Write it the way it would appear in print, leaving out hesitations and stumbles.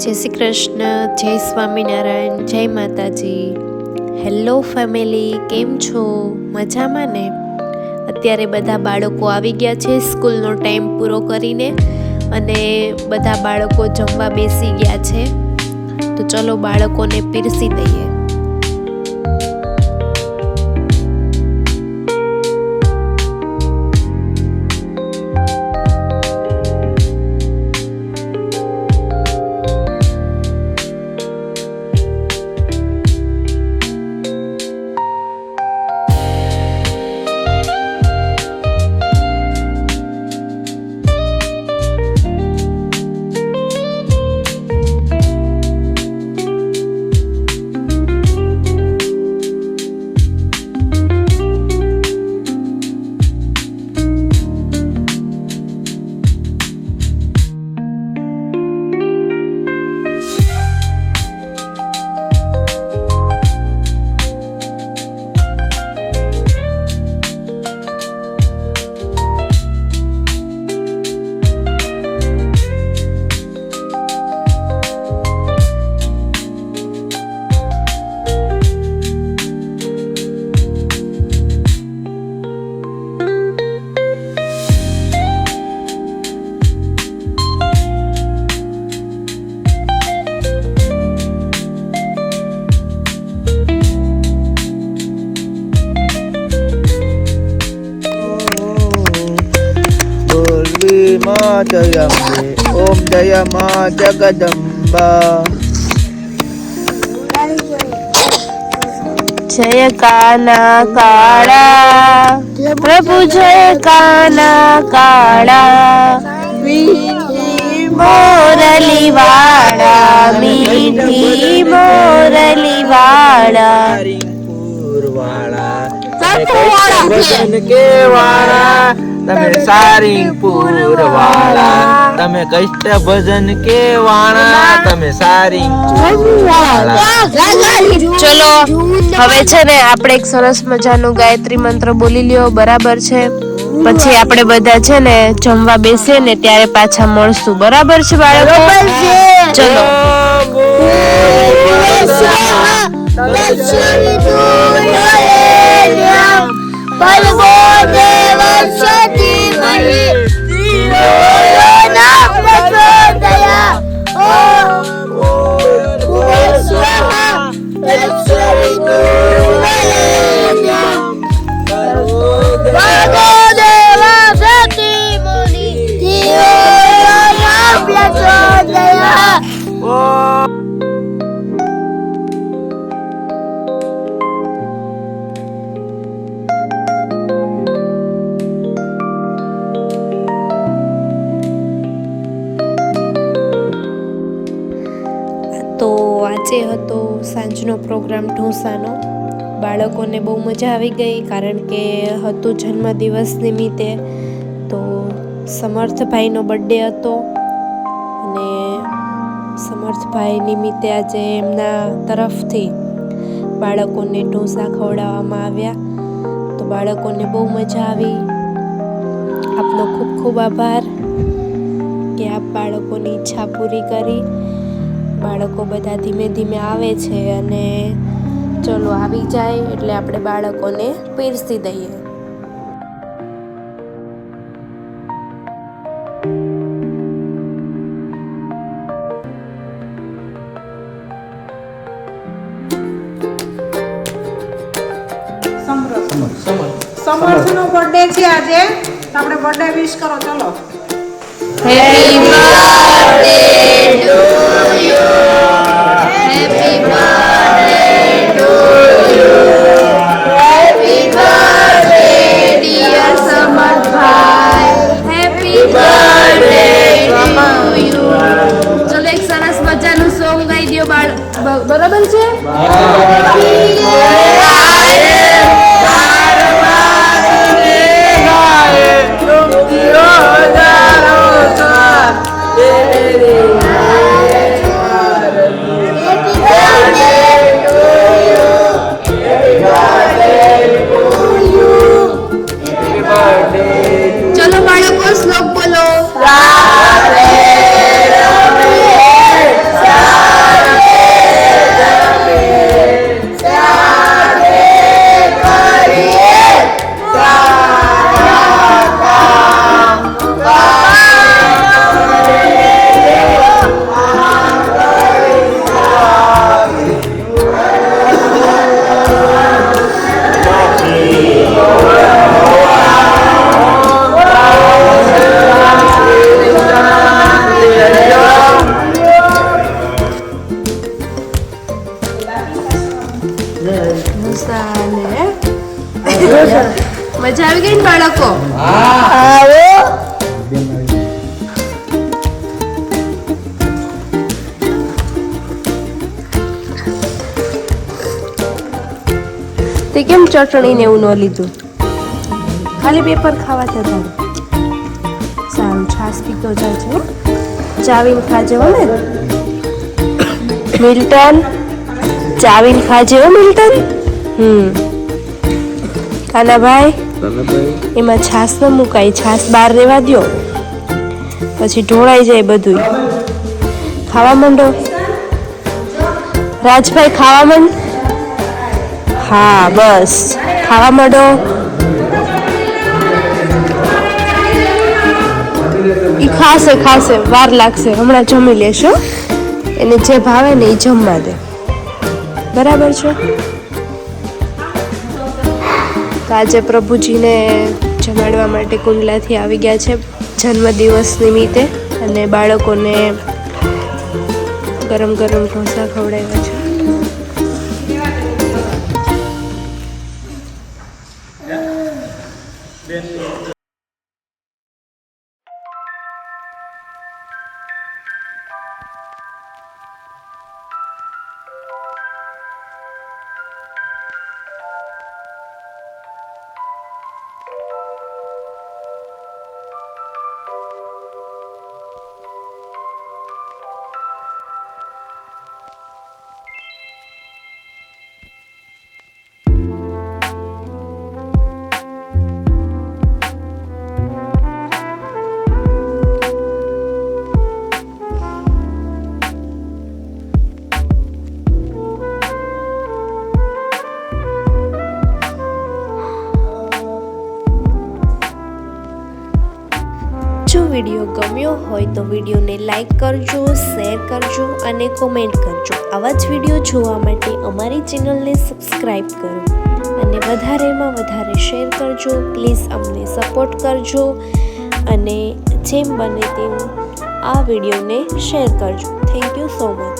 જય શ્રી કૃષ્ણ, જય સ્વામિનારાયણ, જય માતાજી. હેલો ફેમિલી, કેમ છો? મજામાં ને? અત્યારે બધા બાળકો આવી ગયા છે સ્કૂલનો ટાઈમ પૂરો કરીને અને બધા બાળકો જમવા બેસી ગયા છે. તો ચલો બાળકોને પીરસી દઈએ. जय ओम जय मां जगदम्बा जय काना काला प्रभु, जय काना काला मोरली वाला, मीठी मोरली वाला, भजन के वाला तमे सारिंगपुर वाला, तमे कष्ट भजन के वाला, तमे सारिंगपुर वाला. ચલો હવે છે ને આપણે એક સરસ મજાનું ગાયત્રી મંત્ર બોલી લ્યો, બરાબર છે? પછી આપણે બધા છે ને જમવા બેસે ને ત્યારે પાછા મળશું, બરાબર છે બાળકો? ચલો. તો આજે હતો સાંજનો પ્રોગ્રામ ઢોસાનો. બાળકોને બહુ મજા આવી ગઈ કારણ કે હતું જન્મદિવસ નિમિત્તે. તો સમર્થભાઈનો બર્થડે હતો અને સમર્થભાઈ નિમિત્તે આજે એમના તરફથી બાળકોને ઢોસા ખવડાવવામાં આવ્યા. તો બાળકોને બહુ મજા આવી. આપનો ખૂબ ખૂબ આભાર કે આપ બાળકોની ઈચ્છા પૂરી કરી. બાળકો બધા ધીમે ધીમે આવે છે અને ચલો આવી જાય એટલે આપણે બાળકોને પીરસી દઈએ. સમર્થનો બર્થડે છે આજે, તો આપણે બર્થડે વિશ કરો. ચલો. Happy birthday to you, happy birthday to you, happy birthday dear સમર્થભાઈ, હેપી બર્થડે ટુ યુ. ચલો એક સરસ મજાનું સોંગ ગાઈ દો બરાબર છે? ચલો બાળકો શ્લોક બોલો. રાધે રાધે બાળકો? આવો તે કેમ ચટણી ને એવું ન લીધું? ખાલી પેપર ખાવા જતા સારું. છાશ પીતો જાય છે હો. ચાવીને ખાજે હો ને મિલ્ટન, ચાવીને ખાજે હો મિલ્ટન. કાનાભાઈ એમાં છાશ ન મુકાય, છાશ બહાર રહેવા દ્યો, પછી ઢોળાઈ જાય બધું. ખાવા માંડો રાજભાઈ, ખાવા માંડ. હા બસ ખાવા માંડો. ઈ ખાશે, વાર લાગશે, હમણાં જમી લેશો. એને જે ભાવે ને એ જમવા દે, બરાબર છે? તો આજે પ્રભુજીને જમાડવા માટે કુંડલાથી આવી ગયા છે જન્મદિવસ નિમિત્તે, અને બાળકોને ગરમ ગરમ ઢોસા ખવડાવ્યા છે. જો વિડીયો ગમ્યો હોય તો વિડીયોને લાઈક કરજો, શેર કરજો અને કોમેન્ટ કરજો. આવા જ વિડીયો જોવા માટે અમારી ચેનલને સબસ્ક્રાઈબ કરો અને વધારેમાં વધારે શેર કરજો. પ્લીઝ અમને સપોર્ટ કરજો અને જેમ બને તેમ આ વિડીયોને શેર કરજો. Thank you so much.